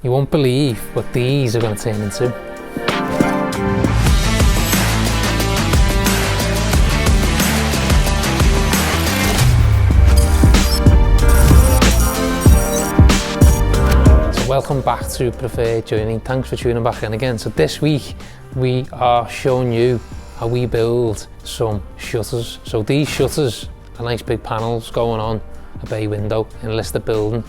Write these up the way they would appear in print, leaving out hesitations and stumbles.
You won't believe what these are going to turn into. So welcome back to Preferred Joinery. Thanks for tuning back in again. So this week we are showing you how we build some shutters. So these shutters are nice big panels going on a bay window in a listed building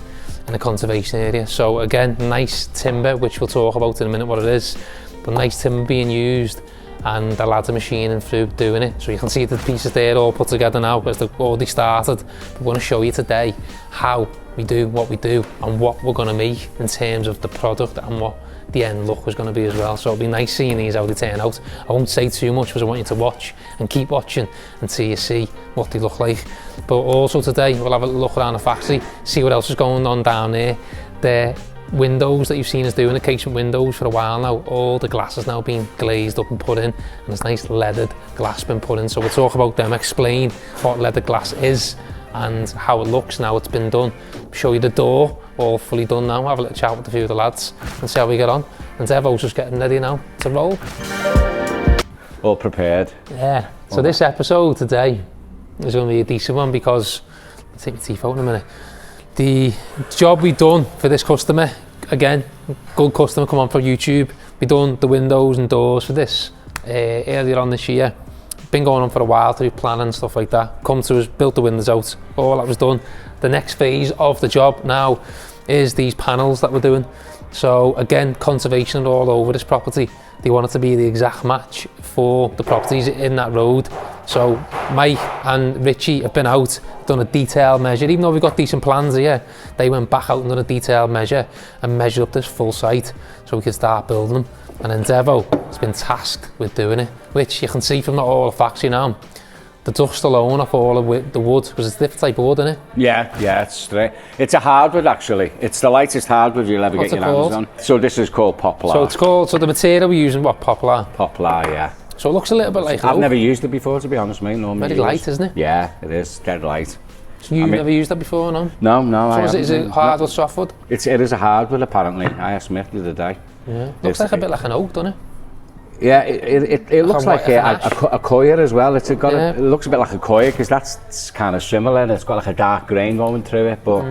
in a conservation area. So again, nice timber, which we'll talk about in a minute what it is, but nice timber being used, and the lads are machining through doing it. So you can see the pieces there all put together now because they've already started. We're going to show you today how we do what we do and what we're going to make in terms of the product and what the end look was going to be as well. So it'll be nice seeing these how they turn out. I won't say too much because I want you to watch and keep watching until you see what they look like. But also today we'll have a look around the factory, see what else is going on down there. The windows that you've seen us doing, the casement windows for a while now, all the glass is now being glazed up and put in, and there's nice leaded glass been put in. So we'll talk about them, explain what leaded glass is and how it looks now it's been done. Show you the door, all fully done now, have a little chat with a few of the lads and see how we get on. And Devo's just getting ready now to roll. All prepared. Yeah, so this episode today is going to be a decent one because, I'll take your teeth out in a minute. The job we done for this customer, again, good customer, come on from YouTube. We done the windows and doors for this earlier on this year. Been going on for a while through planning and stuff like that. Come to us, built the windows out, all that was done. The next phase of the job now is these panels that we're doing. So again, conservation all over this property. They want it to be the exact match for the properties in that road. So Mike and Richie have been out, done a detailed measure. Even though we've got decent plans here, they went back out and done a detailed measure and measured up this full site so we could start building them. And then Devo has been tasked with doing it, which you can see from all the factory now. The dust alone off all of the wood, because it's a different type of wood, isn't it? Yeah, it's straight. It's a hardwood actually. It's the lightest hardwood you'll ever get your hands on. So this is called Poplar. So the material we're using, what, Poplar? Poplar, yeah. So it looks a little bit like I've never used it before, to be honest, mate. Very light, isn't it? Yeah, it is. Dead light. So you've never used that before, no? No, so is it hardwood, softwood? It is a hardwood, apparently. I asked Smith the other day. Yeah. Looks like a bit like an oak, doesn't it? Yeah, it looks like a coir as well. It looks a bit like a coir because that's kind of similar. It's got like a dark grain going through it, but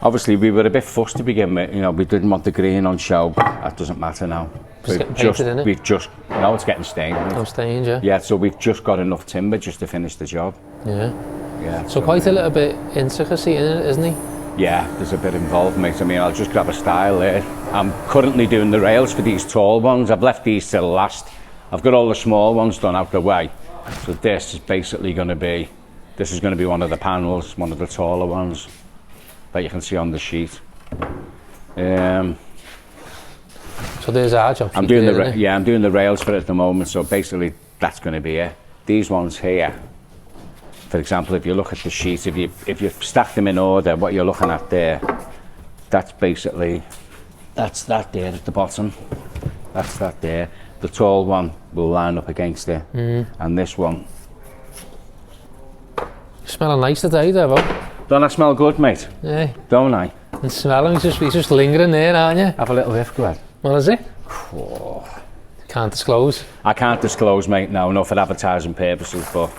obviously we were a bit fussed to begin with. You know, we didn't want the green on show. That doesn't matter now. It's getting painted, isn't it? No, it's getting stained. Oh, stained, yeah. Yeah, so we've just got enough timber just to finish the job. Yeah. So quite a little bit intricacy in it, isn't he? Yeah, there's a bit involved, mate. I mean, I'll just grab a style there. I'm currently doing the rails for these tall ones. I've left these till last. I've got all the small ones done out the way. So this is basically going to be, one of the panels, one of the taller ones that you can see on the sheet. So there's our job. I'm doing I'm doing the rails for it at the moment. So basically, that's going to be it. These ones here. For example, if you look at the sheets, if you stack them in order, what you're looking at there, that's that there at the bottom. That's that there. The tall one will line up against it, and this one. You're smelling nice today, Devo. Don't I smell good, mate? Yeah. Don't I? And smelling, he's just lingering there, aren't you? Have a little whiff, go ahead. What is it? Oh. Can't disclose. I can't disclose, mate. No, for advertising purposes, but.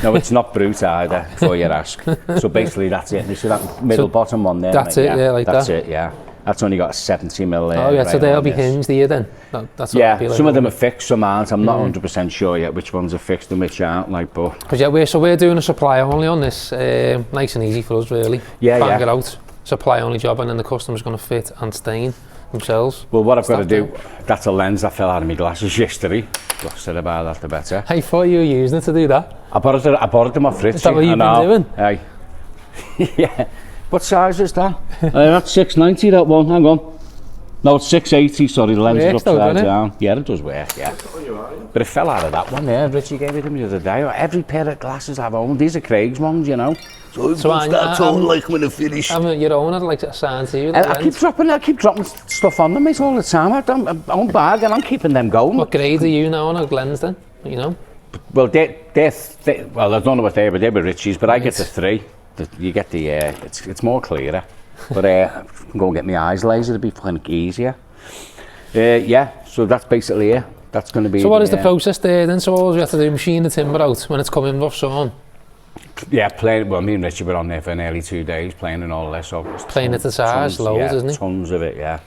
No, it's not brute either, before you ask. So basically that's it. You see that middle bottom one there? That's it, yeah, like that. That's it, yeah. That's only got a 70mm there. Oh yeah, so they'll be hinged here then? That's yeah, like some of them are fixed, some aren't. I'm not 100% sure yet which ones are fixed and which aren't, like, but... Because yeah, we're doing a supply only on this, nice and easy for us really. Yeah, Bang it out, supply only job, and then the customer's going to fit and stain themselves. Well, what I've got to do, that's a lens that fell out of my glasses yesterday. Lost it about that, the better. I thought you were using it to do that. I borrowed them off Richie. Is that what you've been doing? Aye. Yeah. What size is that? That's 690, that one. Hang on. No, it's 680, sorry, the lens is upside down. Yeah, it does work, yeah. But it fell out of that one there. Richie gave it to me the other day. Every pair of glasses I've owned, these are Craig's ones, you know. So that's all like when I finish. I mean, your owner like assigned to you. I keep dropping stuff on them, mate, all the time. I own bag and I'm keeping them going. What grade are you now on a lens then? You know? Well, well, I don't know what they were. They were Richie's, but I get the 3. You get the it's more clearer. But I can go and get my eyes lasered, it'd be fucking easier. Yeah, so that's basically it. That's going to be. So what is the process there then? So all you have to do, machine the timber out when it's coming rough sawn? Yeah, playing. Well, me and Richard were on there for nearly 2 days playing and all this. So playing it to size, loads, yeah, isn't it? Tons of it, yeah.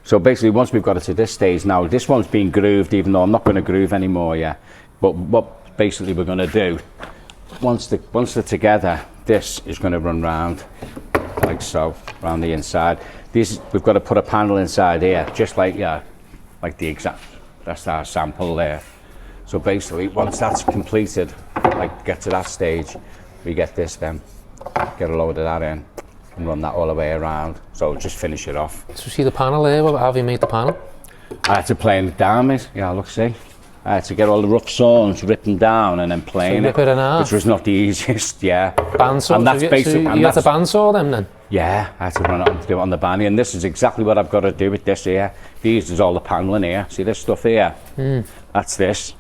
So basically, once we've got it to this stage now, this one's been grooved, even though I'm not going to groove anymore, yeah. But what basically we're going to do, once they're together, this is going to run round like so, around the inside. We've got to put a panel inside here, just like like the exact. That's our sample there. So basically, once that's completed, like get to that stage, we get this then, get a load of that in, and run that all the way around. So just finish it off. So see the panel there, how have you made the panel? I had to plane it down, mate. Yeah, look, see. I had to get all the rough saws, rip them down, and then plane rip it in half? which was not the easiest, yeah. Bandsaw? And that's basically. So you had to bandsaw them then? Yeah, I had to run it and do it on the banny, and this is exactly what I've got to do with this here. These is all the paneling here. See this stuff here? That's this.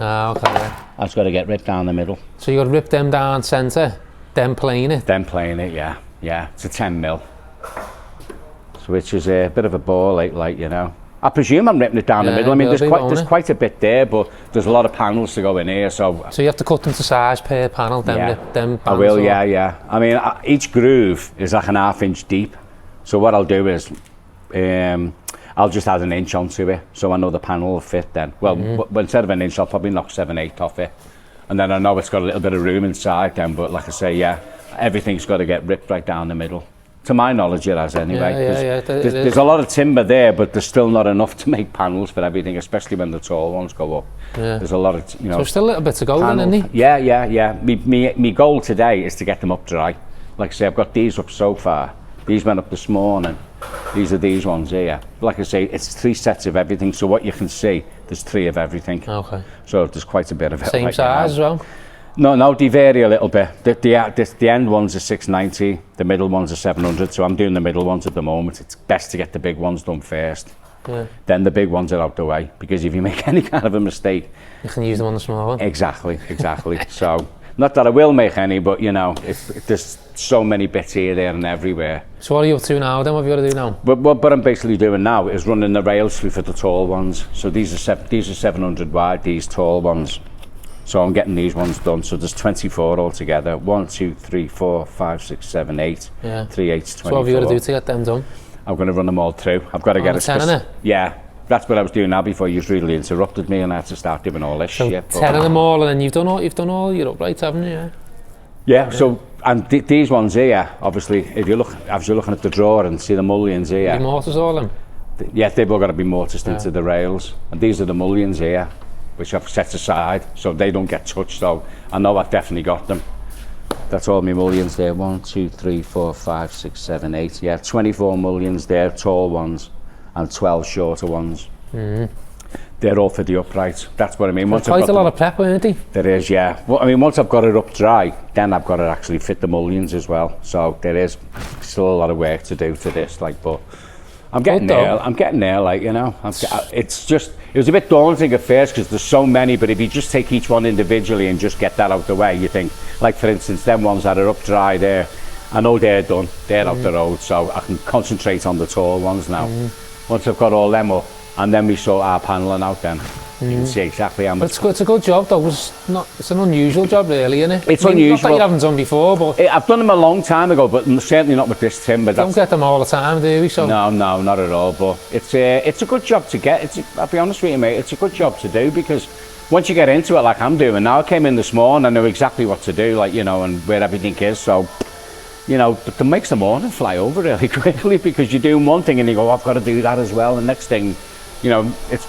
Ah, okay. Yeah. That's got to get ripped down the middle. So you got to rip them down centre, then plane it? Then plane it, yeah. Yeah, it's a 10 mil. So which is a bit of a ball, like you know. I presume I'm ripping it down the middle. I mean, there's quite a bit there, but there's a lot of panels to go in here, so you have to cut them to size per panel, then rip them I will, yeah. I mean, each groove is like an 1/2 inch deep. So what I'll do is, I'll just add an inch onto it, so I know the panel will fit then. Well, instead of an inch, I'll probably knock 7/8 off it. And then I know it's got a little bit of room inside then, but like I say, yeah, everything's got to get ripped right down the middle. To my knowledge, it has anyway. There's a lot of timber there, but there's still not enough to make panels for everything, especially when the tall ones go up. Yeah. There's a lot of, you know. So still a little bit to go then, isn't it? Yeah. Me goal today is to get them up dry. Like I say, I've got these up so far. These went up this morning. These are these ones here. Like I say, it's 3 sets of everything. So what you can see, there's 3 of everything. Okay. So there's quite a bit of it. Same size as well? No, they vary a little bit. The end ones are 690, the middle ones are 700, so I'm doing the middle ones at the moment. It's best to get the big ones done first. Yeah. Then the big ones are out the way, because if you make any kind of a mistake... You can use them on the small one. Exactly. So, not that I will make any, but you know, there's so many bits here, there and everywhere. So what are you up to now then? What have you got to do now? But what I'm basically doing now is running the rails through for the tall ones. So these are 700 wide, these tall ones. So I'm getting these ones done. So there's 24 altogether. 1, 2, 3, 4, 5, 6, 7, 8. Yeah. 3, 8, 24. So what have you got to do to get them done? I'm going to run them all through. I've got to get a 10 in it? Yeah. That's what I was doing now before you really interrupted me, and I had to start doing all this shit. 10 of them all, and then you've done all your uprights, haven't you? Yeah. So and these ones here, obviously, if you're looking at the drawer and see the mullions here. You mortise all them? Yeah, they've all got to be mortised into the rails, and these are the mullions here, which I've set aside so they don't get touched. So I know I've definitely got them. That's all my mullions there. 1, 2, 3, 4, 5, 6, 7, 8. Yeah, 24 mullions there, tall ones, and 12 shorter ones. They're all for the uprights. That's what I mean. There's quite a lot of prep, isn't it? There is, yeah. Well, I mean, once I've got it up dry, then I've got to actually fit the mullions as well. So there is still a lot of work to do to this, like, but I'm getting there. I'm getting there, like, you know. It was a bit daunting at first because there's so many, but if you just take each one individually and just get that out the way, you think, like for instance, them ones that are up dry there, I know they're done, they're out the road, so I can concentrate on the tall ones now. Once I've got all them up, and then we sort our panelling out then. You can see exactly how much. It's a good job though. It's an unusual job really, isn't it? It's unusual. Not that you haven't done before, but... I've done them a long time ago, but certainly not with this timber. Don't get them all the time, do we? So No, not at all, but it's a good job to get. I'll be honest with you, mate, it's a good job to do, because once you get into it like I'm doing now, I came in this morning, I know exactly what to do, like, you know, and where everything is, so... You know, it makes the morning fly over really quickly, because you're doing one thing and you go, I've got to do that as well, and the next thing, you know, it's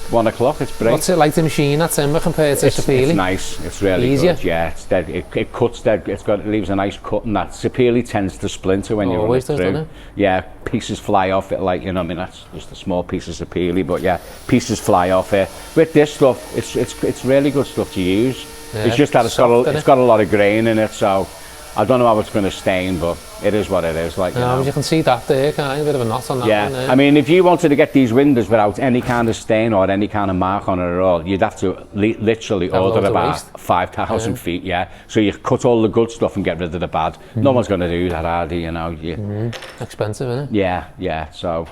1 o'clock, it's great. What's it like to machine that timber compared to Sapele? It's nice, it's really easier. Good, yeah, it's dead, it cuts dead, it leaves a nice cut, and that Sapele tends to splinter when you run it through. Doesn't it? Yeah, pieces fly off it, like, you know, I mean, that's just a small piece of Sapele, but yeah, pieces fly off it. With this stuff, it's really good stuff to use. Yeah, it's just that it's got a lot of grain in it, so I don't know how it's going to stain, but it is what it is. Like, you know. You can see that there, can't you? A bit of a knot on that one there. I mean, if you wanted to get these windows without any kind of stain or any kind of mark on it at all, you'd have to literally order about 5,000 feet, So you cut all the good stuff and get rid of the bad. No one's going to do that, are they? You know. Expensive, isn't it? Yeah, so...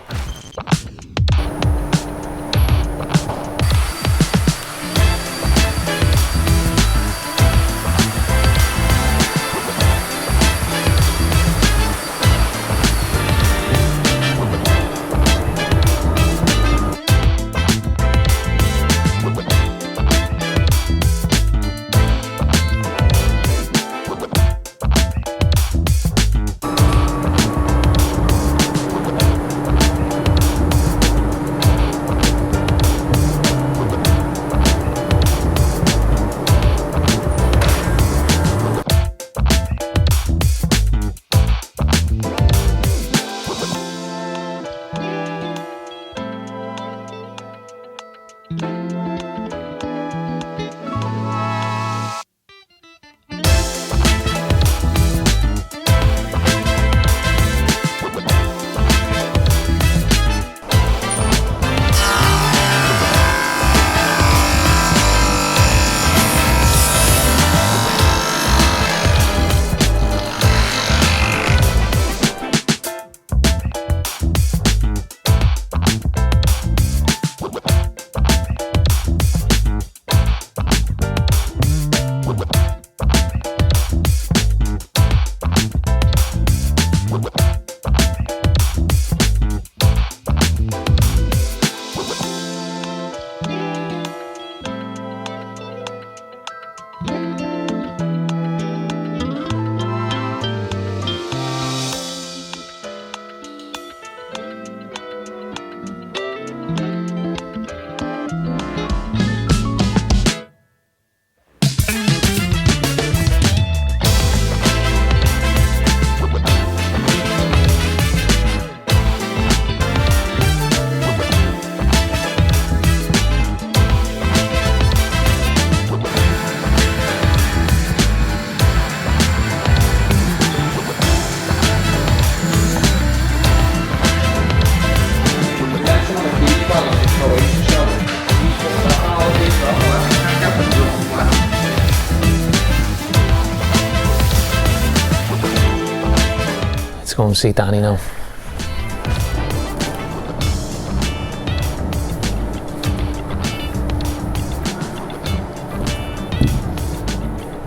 Go and see Danny now.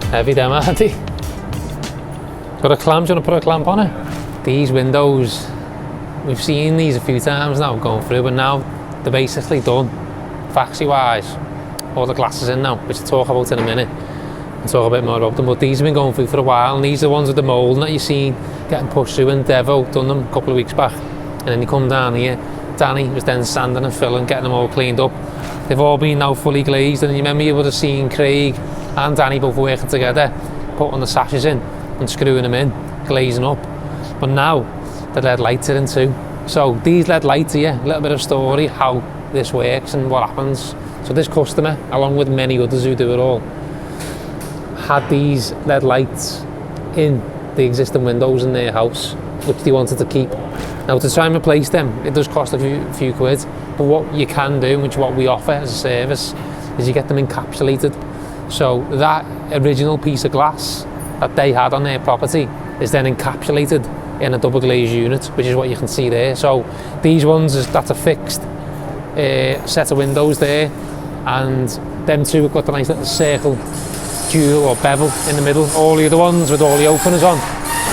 Heavy them, aren't they? Got a clamp, do you want to put a clamp on it? These windows, we've seen these a few times now going through, but now they're basically done, factory wise. All the glass is in now, which I'll talk about in a minute. I'll talk a bit more about them, but these have been going through for a while, and these are the ones with the mould that you've seen getting pushed through, and Devo done them a couple of weeks back. And then he come down here, Danny was then sanding and filling, getting them all cleaned up. They've all been now fully glazed, and you remember you would have seen Craig and Danny both working together, putting the sashes in and screwing them in, glazing up. But now the LED lights are in too. So these LED lights here, a little bit of story how this works and what happens. So this customer, along with many others who do it all, had these LED lights in the existing windows in their house, which they wanted to keep. Now to try and replace them, it does cost a few quid, but what you can do, which is what we offer as a service, is you get them encapsulated. So that original piece of glass that they had on their property is then encapsulated in a double glazed unit, which is what you can see there. So these ones, that's a fixed set of windows there, and them two have got the nice little circle jewel or bevel in the middle. All the other ones with all the openers on,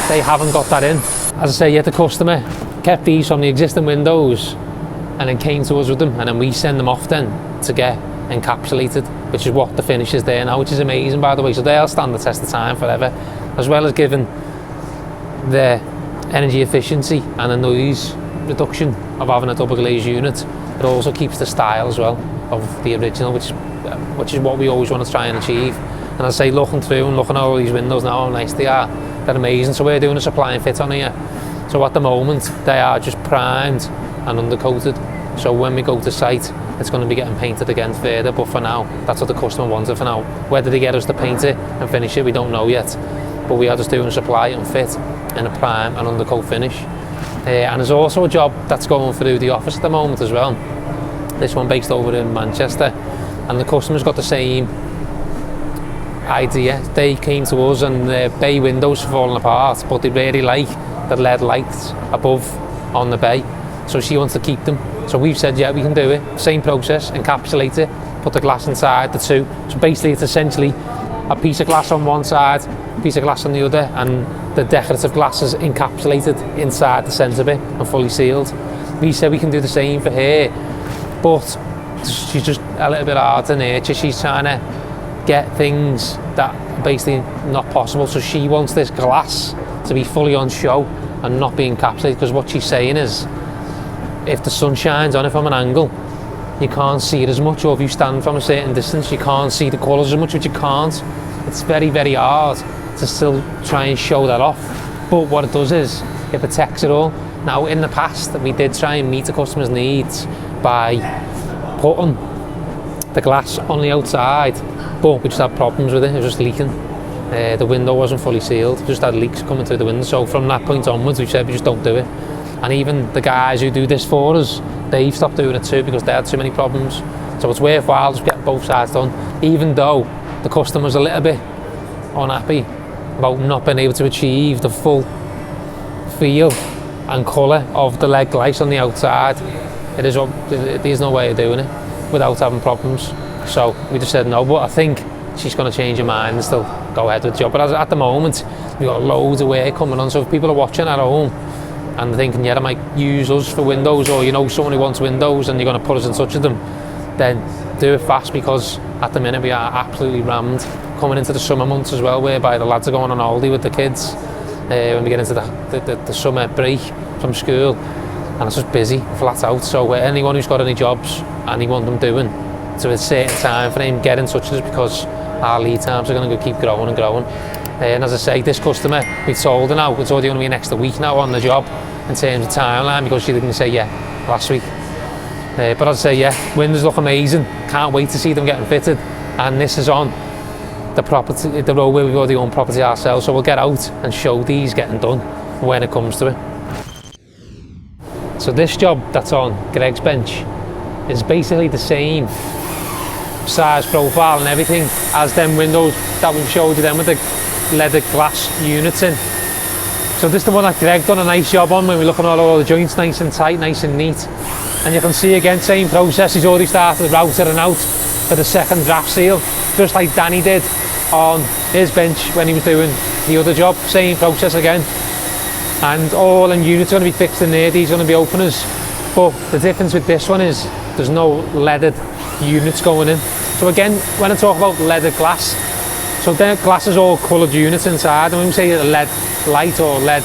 they haven't got that in. As I say, yet the customer kept these from the existing windows and then came to us with them, and then we send them off then to get encapsulated, which is what the finish is there now, which is amazing, by the way. So they'll stand the test of time forever, as well as giving the energy efficiency and the noise reduction of having a double glazed unit. It also keeps the style as well of the original, which is what we always want to try and achieve. And I say, looking through and looking at all these windows now, how nice they are, they're amazing. So we're doing a supply and fit on here. So at the moment, they are just primed and undercoated. So when we go to site, it's going to be getting painted again further. But for now, that's what the customer wants it for now. Whether they get us to paint it and finish it, we don't know yet. but we are just doing supply and fit in a prime and undercoat finish. And there's also a job that's going through the office at the moment as well. This one based over in Manchester, and the customer's got the same idea. They came to us and the bay windows are falling apart, but they really like the LED lights above on the bay, so she wants to keep them. So we've said, yeah, we can do it. Same process, encapsulate it, put the glass inside the two. So basically it's essentially a piece of glass on one side, a piece of glass on the other, and the decorative glass is encapsulated inside the centre bit and fully sealed. We said we can do the same for her, but she's just a little bit hard to nurture. She's trying to get things that are basically not possible. So she wants this glass to be fully on show and not be encapsulated, because what she's saying is, if the sun shines on it from an angle, you can't see it as much, or if you stand from a certain distance, you can't see the colours as much, which you can't. It's very, very hard to still try and show that off. But what it does is, it protects it all. Now, in the past, we did try and meet the customer's needs by putting the glass on the outside, but we just had problems with it. It was just leaking. The window wasn't fully sealed, just had leaks coming through the window. So from that point onwards, we said we just don't do it. And even the guys who do this for us, they've stopped doing it too, because they had too many problems. So it's worthwhile just getting both sides done, even though the customer's a little bit unhappy about not being able to achieve the full feel and colour of the LED glass on the outside. There's no way of doing it without having problems. So we just said no, but I think she's going to change her mind and still go ahead with the job. But at the moment, we've got loads of work coming on, so if people are watching at home and thinking, yeah, I might use us for windows, or you know someone who wants windows and you're going to put us in touch with them, then do it fast, because at the minute we are absolutely rammed. Coming into the summer months as well, whereby the lads are going on holiday with the kids when we get into the summer break from school, and it's just busy, flat out. So anyone who's got any jobs and you want them doing to a certain time frame, get in touch with us, because our lead times are going to keep growing and growing. And as I say, this customer, we told her now, it's already going to be an extra week now on the job in terms of timeline, because she didn't say yeah last week. But as I say, yeah, windows look amazing. Can't wait to see them getting fitted. And this is on the property, the road where we've already owned property ourselves. So we'll get out and show these getting done when it comes to it. So this job that's on Greg's bench is basically the same size profile and everything as them windows that we've showed you then with the leaded glass units in. So this is the one that Greg done a nice job on, when we're looking at all the joints nice and tight, nice and neat. And you can see again, same process, he's already started routing and out for the second draft seal, just like Danny did on his bench when he was doing the other job. Same process again. And all in units are going to be fixed in there, these are going to be openers. But the difference with this one is there's no leaded units going in. So again, when I talk about leaded glass, so the glass is all coloured units inside, and when we say a lead light or lead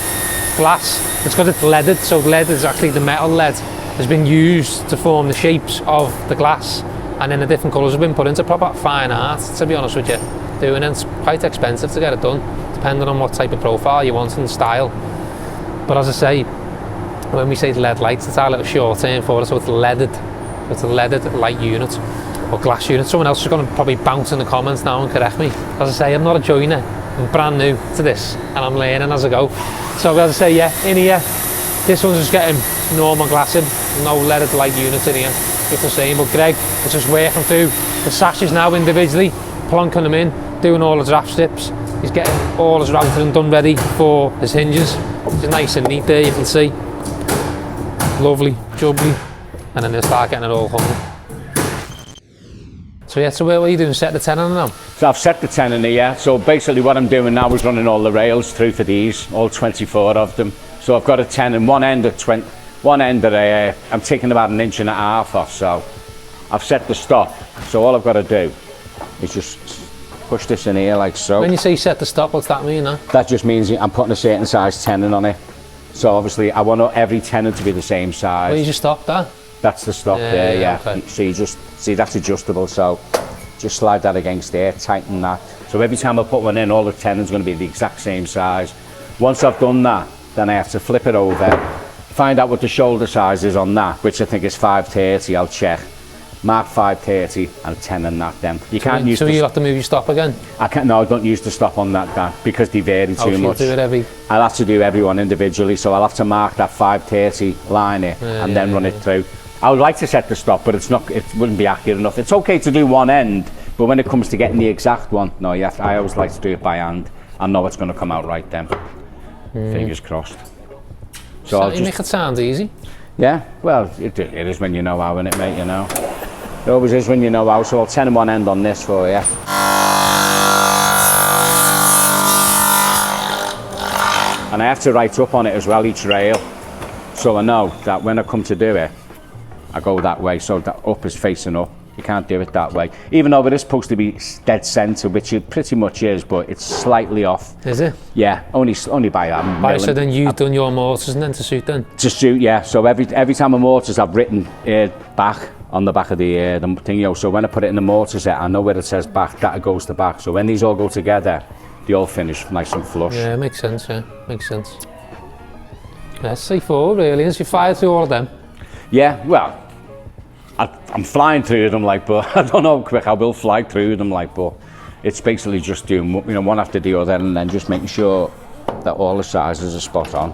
glass, it's because it's leaded. So lead is actually the metal lead has been used to form the shapes of the glass, and then the different colours have been put into proper fine art, to be honest with you. Doing it, it's quite expensive to get it done, depending on what type of profile you want and style. But as I say, when we say lead lights, it's our little short term for it, so it's leaded. It's a leaded light unit or glass unit. Someone else is going to probably bounce in the comments now and correct me. As I say, I'm not a joiner, I'm brand new to this and I'm learning as I go. So as I say, yeah, in here, this one's just getting normal glass in, no leaded light units in here. It's the same, but Greg is just working through the sashes now individually, plonking them in, doing all the draft strips. He's getting all his routing and done ready for his hinges. It's nice and neat there, you can see. Lovely, jubbly. And then they'll start getting it all hung. So yeah, so what are you doing, set the tenon now? So I've set the tenon here, so basically what I'm doing now is running all the rails through for these, all 24 of them. So I've got a tenon, one end that I'm taking about 1.5 inches off, so I've set the stop. So all I've got to do is just push this in here like so. When you say set the stop, what's that mean, huh? That just means I'm putting a certain size tenon on it. So obviously I want every tenon to be the same size. Well, you just stop that? That's the stop there, yeah. Okay. So you just see that's adjustable, so just slide that against there, tighten that. So every time I put one in, all the tenon's going to be the exact same size. Once I've done that, then I have to flip it over, find out what the shoulder size is on that, which I think is 530, I'll check. mark 530 and 10 and that then. You can't use so you'll have to move your stop again? I can't, no, I don't use the stop on that because they vary too much. Do it every... I'll have to do every one individually, so I'll have to mark that 530 line here and then run it through. I would like to set the stop, but it wouldn't be accurate enough. It's okay to do one end, but when it comes to getting the exact one, no, I always like to do it by hand. I know it's going to come out right then. Fingers crossed. So I'll just make it sound easy. Yeah, well, it is when you know how, innit, mate, you know. It always is when you know how, so I'll turn one end on this for you. And I have to write up on it as well, each rail. So I know that when I come to do it, I go that way, so that up is facing up. You can't do it that way. Even though it is supposed to be dead centre, which it pretty much is, but it's slightly off. Is it? Yeah, only by that. So then you've done your mortars and then to suit then? To suit, yeah. So every time I mortars, I've written back on the back of the thing, you know. So when I put it in the mortar set, I know where it says back, that goes to back. So when these all go together, they all finish nice and flush. Yeah, makes sense, yeah. Makes sense. Let's say forward, really. As you fire through all of them? Yeah, well, I'm flying through them, like, but I don't know how quick I will fly through them, like, but it's basically just doing, you know, one after the other, and then just making sure that all the sizes are spot on.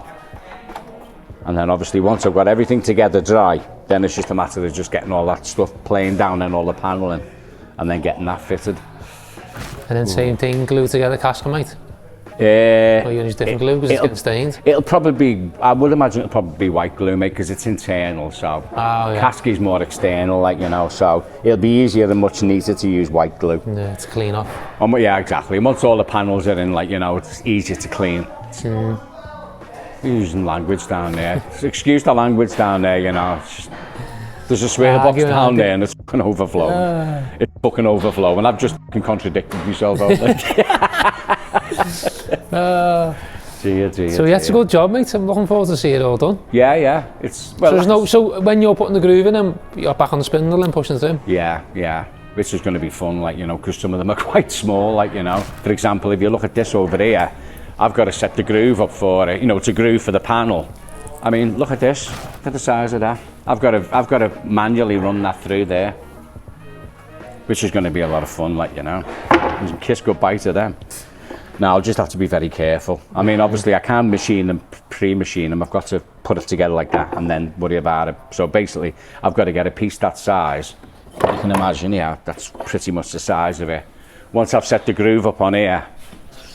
And then obviously once I've got everything together dry, then it's just a matter of just getting all that stuff playing down and all the paneling, and then getting that fitted. And then same thing, glue together Casements? Or you use different glue because it's getting stained? It'll probably be, I would imagine it'll probably be white glue, mate, because it's internal, so. Caskey's more external, like, you know, so it'll be easier and much neater to use white glue. Yeah, to clean off. Yeah, exactly. Once all the panels are in, like, you know, it's easier to clean. You're using language down there. Excuse the language down there, you know. It's just, there's a swear box down there and it's fucking overflowing. It's fucking overflowing. I've just fucking contradicted myself out there. So yeah, it's a good job, mate. I'm looking forward to see it all done. Yeah. It's well. So when you're putting the groove in, and you're back on the spindle and pushing it in. Yeah. Which is going to be fun, like, you know, because some of them are quite small, like, you know. For example, if you look at this over here, I've got to set the groove up for it. You know, it's a groove for the panel. I mean, look at this. Look at the size of that. I've got to manually run that through there, which is going to be a lot of fun, like, you know. Kiss goodbye to them. Now I'll just have to be very careful. I mean, obviously I can machine them, pre-machine them. I've got to put it together like that and then worry about it. So basically, I've got to get a piece that size. You can imagine, yeah, that's pretty much the size of it. Once I've set the groove up on here,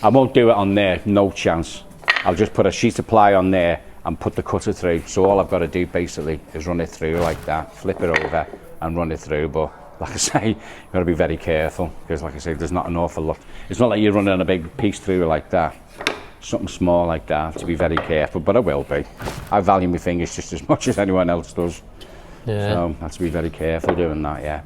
I won't do it on there, no chance. I'll just put a sheet of ply on there and put the cutter through. So all I've got to do basically is run it through like that, flip it over and run it through. But like I say, you've got to be very careful because, like I say, there's not an awful lot. It's not like you're running a big piece through like that. Something small like that, to be very careful, but I will be. I value my fingers just as much as anyone else does. Yeah. So I have to be very careful doing that, yeah.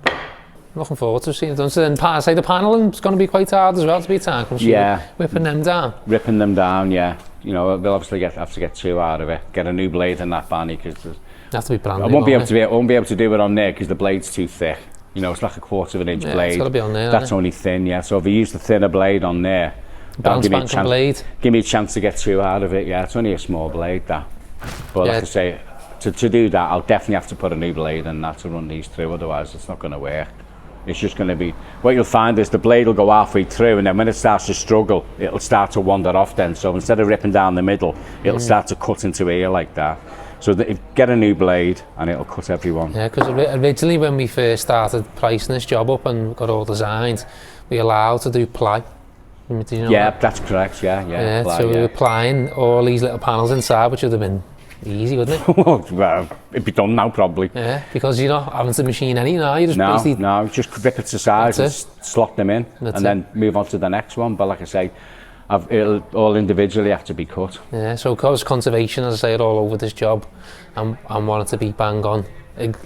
Looking forward to seeing it done. So then, say the paneling's going to be quite hard as well to be time. Yeah. Whipping them down. Ripping them down, yeah. You know, we'll obviously have to get two out of it. Get a new blade in that Barney because have to be brand new. I won't be able to do it on there because the blade's too thick. You know, it's like a 1/4 inch blade. It's got to be on there. That's only thin, yeah. So if you use the thinner blade on there, bounce back blade. Give me a chance to get two out of it. Yeah, it's only a small blade, that. But like I say, to do that, I'll definitely have to put a new blade in that to run these through. Otherwise, it's not going to work. It's just going to be, what you'll find is the blade will go halfway through and then when it starts to struggle, it'll start to wander off then. So instead of ripping down the middle, it'll start to cut into here like that. So get a new blade and it'll cut everyone. Yeah, because originally when we first started pricing this job up and got all designed, we allowed to do ply. You know yeah, that's correct, yeah. Ply, so we were plying all these little panels inside, which would have been easy, wouldn't it? Well, it'd be done now probably. Yeah, because you're not having to machine any now. You just no, just rip it to size and slot them in, and then move on to the next one. But like I say, it'll all individually have to be cut. Yeah, so because conservation, as I say, all over this job, and want it to be bang on,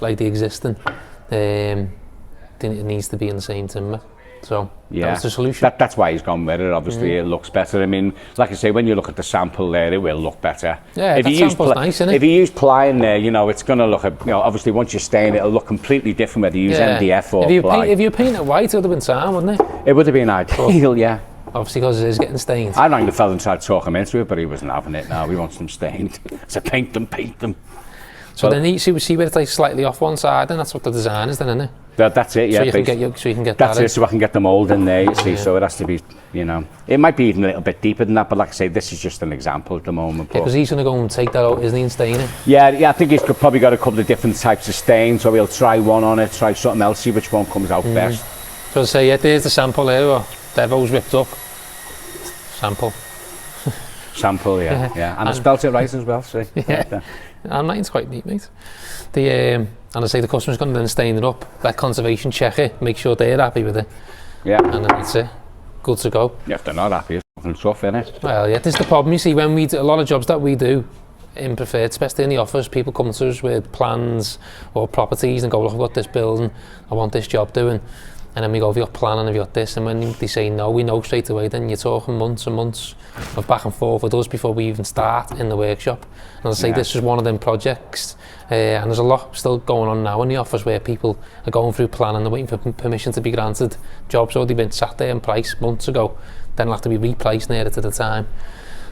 like the existing, it needs to be in the same timber. So that's the solution. That's why he's gone with it. Obviously, it looks better. I mean, like I say, when you look at the sample there, it will look better. Yeah, that sample's nice, isn't it? If you use ply in there, you know, it's going to look, obviously once you stain it, it'll look completely different whether you use MDF or ply. If you paint it white, it would have been sound, wouldn't it? It would have been ideal, yeah. Obviously, because it is getting stained. I rang the fella and tried to talk him into it, but he wasn't having it now. He wants them stained. So paint them. So then you see where it's like slightly off one side, and that's what the design is then, isn't it? That's it, yeah. So you can get that's that it, so I can get the mould in there, you see, so it has to be, you know. It might be even a little bit deeper than that, but like I say, this is just an example at the moment. Because he's going to go and take that out, isn't he, and stain it? Yeah, I think he's probably got a couple of different types of stain, so he'll try one on it, try something else, see which one comes out best. So I say, yeah, there's the sample there, or Devo's ripped up. Sample. Sample, yeah. And I spelt it right as well, see. Yeah. And mine's quite neat, mate. And I say the customer's going to then stain it up, let conservation check it, make sure they're happy with it. Yeah. And then that's it. Good to go. Yeah, if they're not happy, it's fucking tough, innit? Well, yeah, this is the problem. You see, when we do a lot of jobs that we do in Preferred, especially in the office, people come to us with plans or properties and go, look, I've got this building, I want this job doing. And then we go, have you got planning, have you got this? And when they say no, we know straight away, then you're talking months and months of back and forth with us before we even start in the workshop. And I say, this is one of them projects. And there's a lot still going on now in the office where people are going through planning, they're waiting for permission to be granted. Jobs already been sat there and priced months ago, then it'll have to be repriced nearer to the time.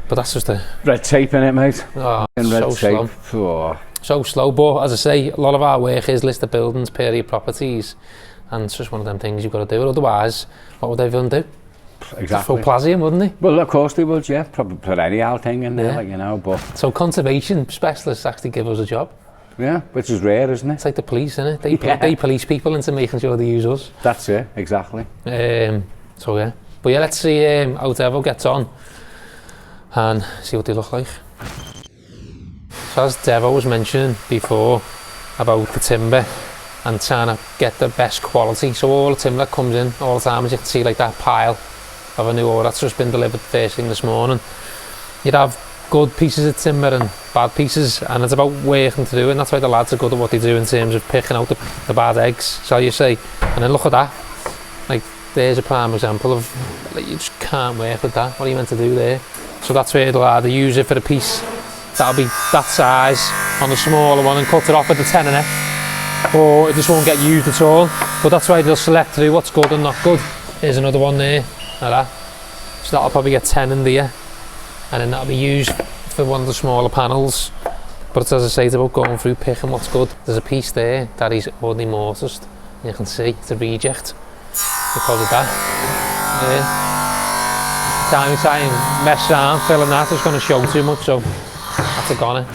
But that's just the red tape in it, mate. Oh, red so tape. slow. Oh. So slow, but as I say, a lot of our work is list of buildings, period properties, and it's just one of them things you've got to do. Otherwise, what would everyone do? Exactly. Full Plazium, wouldn't they? Well, of course they would, yeah. Probably put any old thing in there, like, you know, but... So conservation specialists actually give us a job. Yeah, which is rare, isn't it? It's like the police, isn't it? They police people into making sure they use us. That's it, exactly. So yeah. But yeah, let's see how Devo gets on and see what they look like. So as Devo was mentioning before about the timber and trying to get the best quality, so all the timber that comes in all the time, as you can see, like that pile of a new order that's just been delivered first thing this morning, you'd have good pieces of timber and bad pieces, and it's about working through, and that's why the lads are good at what they do in terms of picking out the bad eggs, shall you say. And then look at that, like there's a prime example of, like, you just can't work with that. What are you meant to do there? So that's where they'll either use it for a piece that'll be that size on the smaller one and cut it off with the tenoning, or it just won't get used at all. But that's why they'll select through what's good and not good. Here's another one there, like that. So that'll probably get tenoned there, and then that'll be used for one of the smaller panels. But it's, as I say, it's about going through, picking what's good. There's a piece there that is already mortised. You can see it's a reject because of that. Time to try and mess around, filling that, it's going to show too much, so that's a goner.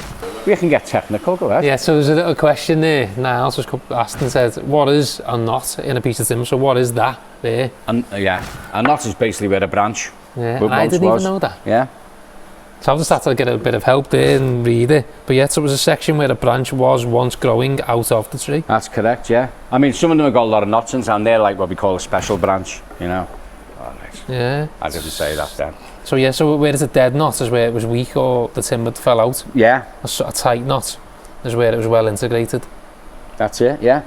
We can get technical, go ahead. Yeah, so there's a little question there. Niall just asked and said, what is a knot in a piece of timber? So what is that there? And a knot is basically where a branch I didn't even know that. Yeah. So I've just had to get a bit of help there and read it. But yeah, so it was a section where a branch was once growing out of the tree. That's correct, yeah. I mean, some of them have got a lot of knots in, and they're like what we call a special branch, you know. Oh, nice. Yeah. I didn't say that then. So yeah, so where it's a dead knot is where it was weak or the timber fell out. Yeah. A tight knot is where it was well integrated. That's it, yeah.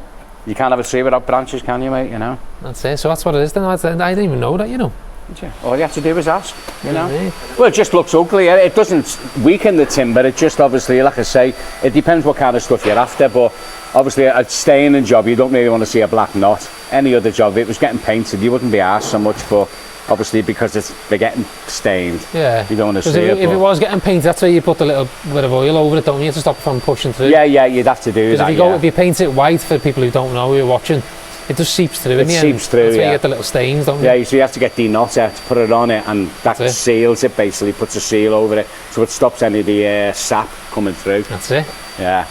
You can't have a tree without branches, can you, mate, you know? That's it, so that's what it is then. I didn't even know that, you know. Yeah. All you have to do is ask, you know. Yeah. Well, it just looks ugly. It doesn't weaken the timber. It just obviously, like I say, it depends what kind of stuff you're after. But obviously, a staining job, you don't really want to see a black knot. Any other job, if it was getting painted, you wouldn't be asked so much. But obviously, because they're getting stained, you don't want to see it. If it was getting painted, that's where you put a little bit of oil over it, don't you, to stop it from pushing through. Yeah, you'd have to do that. If you paint it white, for people who don't know, who are watching, it just seeps through. It seeps through, that's where you get the little stains, don't you? Yeah, so you have to get the knot out, put it on it, and that seals it, basically, puts a seal over it, so it stops any of the sap coming through. That's it. Yeah.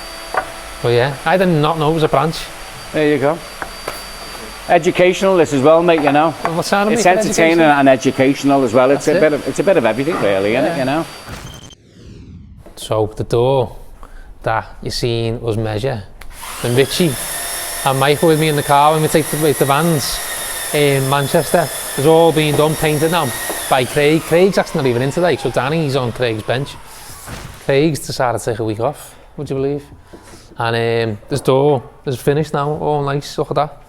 Well, yeah, I did not know it was a branch. There you go. Educational, this as well, mate, you know. Well, it's entertaining and educational as well. It's a bit of everything, really, isn't it, you know? So, the door that you seen us measure, and Richie and Michael with me in the car when we take the vans in Manchester, it's all being done, painted now by Craig. Craig's actually not even in today, so Danny's on Craig's bench. Craig's decided to take a week off, would you believe? And this door is finished now, all nice, look at that.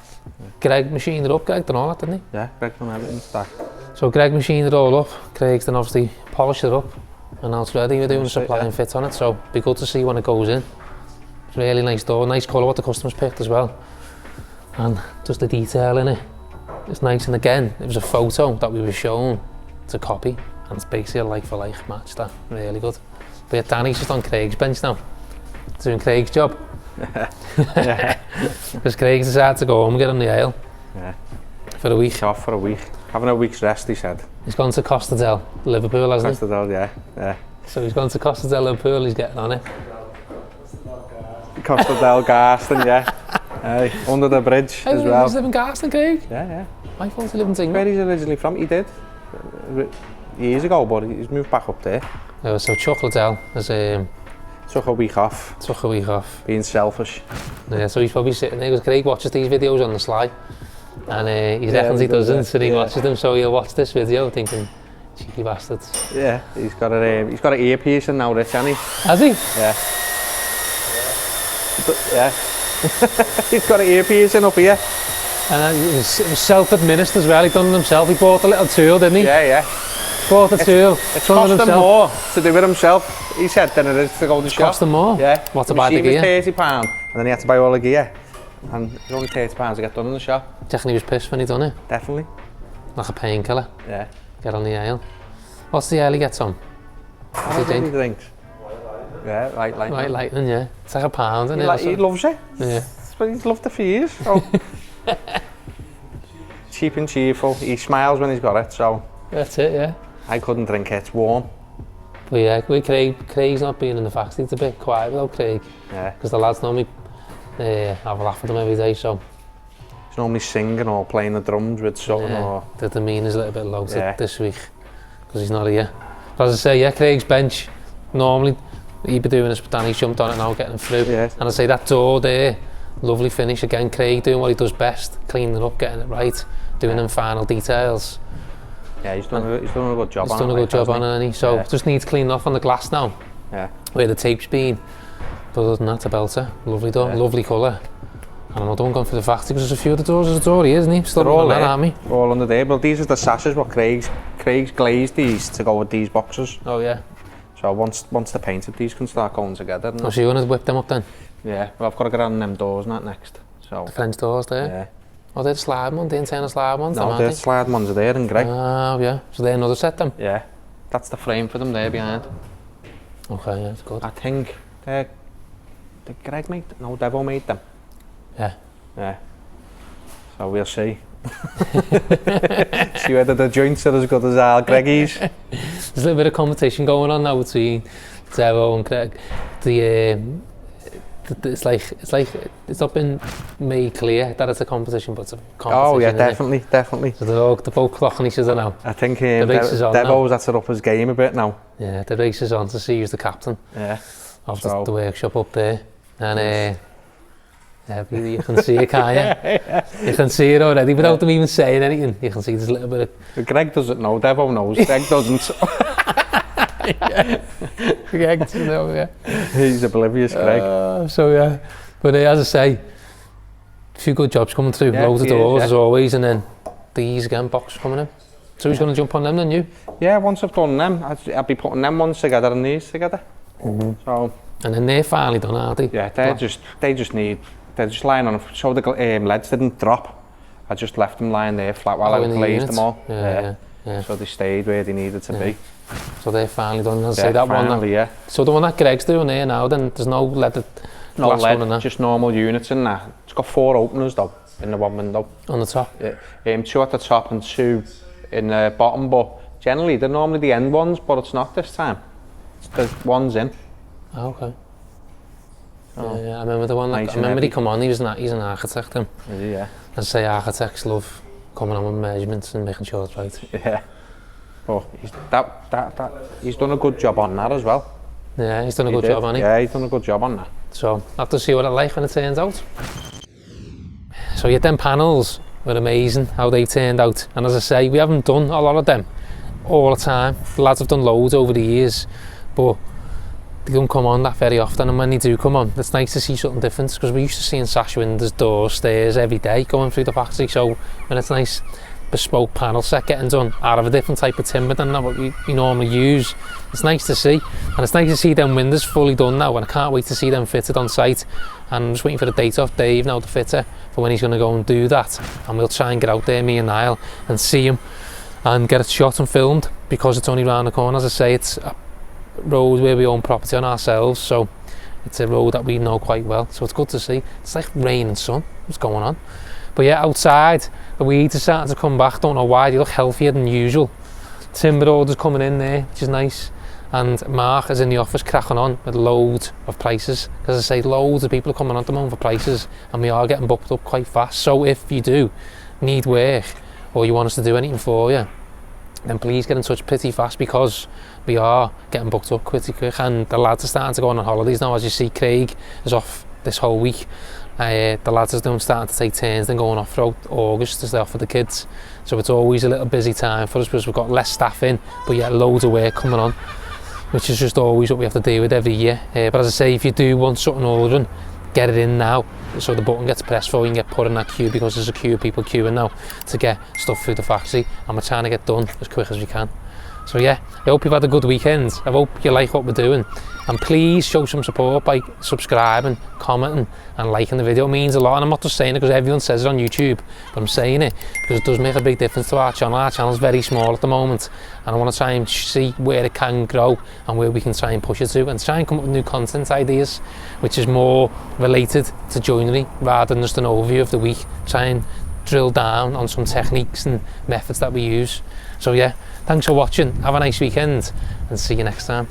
Greg machined it up, Greg done all that, didn't he? Yeah, Greg done everything stack. So Greg machined it all up, Craig's then obviously polished it up, and now it's ready. We're doing a supply and fit on it, so it'll be good to see when it goes in. It's a really nice door, nice colour what the customers picked as well. And just the detail in it, it's nice. And again, it was a photo that we were shown to copy, and it's basically a like for like match, that really good. But yeah, Danny's just on Craig's bench now, doing Craig's job. Because Craig's decided to go home and get on the ale. Yeah. For a week. He's off for a week. Having a week's rest, he said. He's gone to Costa del Liverpool, hasn't he? Costa del, yeah. So he's gone to Costa del Liverpool, he's getting on it. Costa del Garston, yeah. Under the bridge as well. Does he live in Garston, Craig? Yeah. I thought he lived in Where England. he's originally from, he did. Years ago, but he's moved back up there. So Chocolate Del has Took a week off. Being selfish. Yeah, so he's probably sitting there because Craig watches these videos on the sly. And he reckons he doesn't, and he watches them, so he'll watch this video thinking, cheeky bastards. Yeah, he's got an earpiece in now, Rich, hasn't he? Has he? Yeah. He's got an earpiece in up here. And it was self-administered as well, he done it himself. He bought a little tool, didn't he? Yeah. Bought a tool. It's cost him more to do it himself, he said, than it is to go to the shop. Cost him more? Yeah. What to buy the gear? It was £30, and then he had to buy all the gear. And it was only £30 to get done in the shop. Do you reckon he was pissed when he done it? Definitely. Like a painkiller? Yeah. Get on the ale. What's the ale he gets on? What does he drinks? Yeah, White Lightning. White Lightning, yeah. It's like £1, isn't it? He loves it. Yeah. He's loved it for years. So. Cheap and cheerful. He smiles when he's got it, so. That's it, yeah. I couldn't drink it, it's warm. But yeah, Craig's not being in the factory, it's a bit quiet without Craig. Yeah. Because the lads normally have a laugh with him every day, so. He's normally singing or playing the drums with something or... The demeanour's a little bit low this week, because he's not here. But as I say, yeah, Craig's bench, normally he'd be doing this, but Danny's jumped on it now, getting through. Yeah. And I say that door there, lovely finish again, Craig doing what he does best, cleaning it up, getting it right, doing them final details. Yeah, he's done a good job on it. He's done a good job on it, hasn't he? So just needs cleaning off on the glass now. Yeah. Where the tape's been. But other than that, a belter. Lovely door, lovely colour. And another one gone for the factory because there's a few of the doors. There's a door here, isn't he? Still all there, aren't we? All under there. But these are the sashes what Craig's glazed these to go with these boxes. Oh yeah. So once they're painted, these can start going together. Oh, so you're going to whip them up then? Yeah. Well, I've got to get on them doors and that next. So. The French doors there? Yeah. Oh, they're the slide ones, the internal slide ones? No, the slide ones are there in grey. Oh, yeah. So they're another set then? Yeah. That's the frame for them there behind. Okay, yeah, that's good. I think did Greg make them? No, Devo made them. Yeah. Yeah. So we'll see. See whether the joints are as good as our Greggies. There's a little bit of competition going on now between Devo and Greg. It's not been made clear that it's a competition, but it's a competition. Oh yeah, definitely. So they're both clocking each other now. I think Devo's had to up his game a bit now. Yeah, the race is on to see who's the captain. Yeah. Of the workshop up there. And you can see it, can't you? Yeah. You can see it already without them even saying anything. You can see there's a little bit of... Greg doesn't know, Devo knows, Greg doesn't. Greg doesn't know, yeah. He's oblivious, Greg. So yeah, but as I say, a few good jobs coming through, loads of doors as always, and then these again, boxes coming in. So who's going to jump on them then, you? Yeah, once I've done them, I'll be putting them ones together and these together. So. And then they're finally done, aren't they? Yeah, they're just lying on, so the leads didn't drop. I just left them lying there flat while I glazed them all. Yeah. So they stayed where they needed to be. So they're finally done. As I say, that finally, one. So the one that Greg's doing there now, then there's no leaded glass one in there. Just normal units in there. It's got 4 openers though in the one window. On the top. Yeah. 2 at the top and 2 in the bottom. But generally they're normally the end ones, but it's not this time. There's one's in. Oh, okay. Yeah, I remember the one. I remember he come on. He's an architect. Him. Yeah. And say architects love coming on with measurements and making sure it's right. Yeah. But he's done a good job on that as well. Yeah, he's done a good job on it. Yeah, he's done a good job on that. So I'll have to see what it's like when it turns out. So yeah, them panels were amazing how they turned out. And as I say, we haven't done a lot of them all the time. The lads have done loads over the years, but they don't come on that very often, and when they do come on, it's nice to see something different, because we're used to seeing sash windows, doors, stairs every day going through the factory. So when it's a nice bespoke panel set getting done out of a different type of timber than what we normally use, it's nice to see. And it's nice to see them windows fully done now, and I can't wait to see them fitted on site. And I'm just waiting for the date off Dave now, the fitter, for when he's going to go and do that, and we'll try and get out there, me and Niall, and see him and get it shot and filmed, because it's only round the corner. As I say, it's a road where we own property on ourselves, so It's a road that we know quite well, so it's good to see. It's like rain and sun, what's going on. But yeah, outside, the weeds are starting to come back. Don't know why, they look healthier than usual. Timber orders coming in there, which is nice. And Mark is in the office cracking on with loads of prices. Because I say, loads of people are coming on at the moment for prices, and we are getting booked up quite fast. So if you do need work, or you want us to do anything for you, then please get in touch pretty fast, because we are getting booked up pretty quick. And the lads are starting to go on holidays now. As you see, Craig is off this whole week. The lads are starting to take turns and going off throughout August to stay off with the kids. So it's always a little busy time for us, because we've got less staff in, but yet loads of work coming on, which is just always what we have to deal with every year. But as I say, if you do want something ordering, get it in now, so the button gets pressed for you and get put in that queue, because there's a queue of people queuing now to get stuff through the factory, and we're trying to get done as quick as we can. So yeah, I hope you've had a good weekend. I hope you like what we're doing, and please show some support by subscribing, commenting and liking the video. It means a lot, and I'm not just saying it because everyone says it on YouTube, but I'm saying it because it does make a big difference to our channel. Our channel's very small at the moment, and I want to try and see where it can grow and where we can try and push it to, and try and come up with new content ideas which is more related to joinery rather than just an overview of the week. Try and drill down on some techniques and methods that we use. So yeah, thanks for watching, have a nice weekend, and see you next time.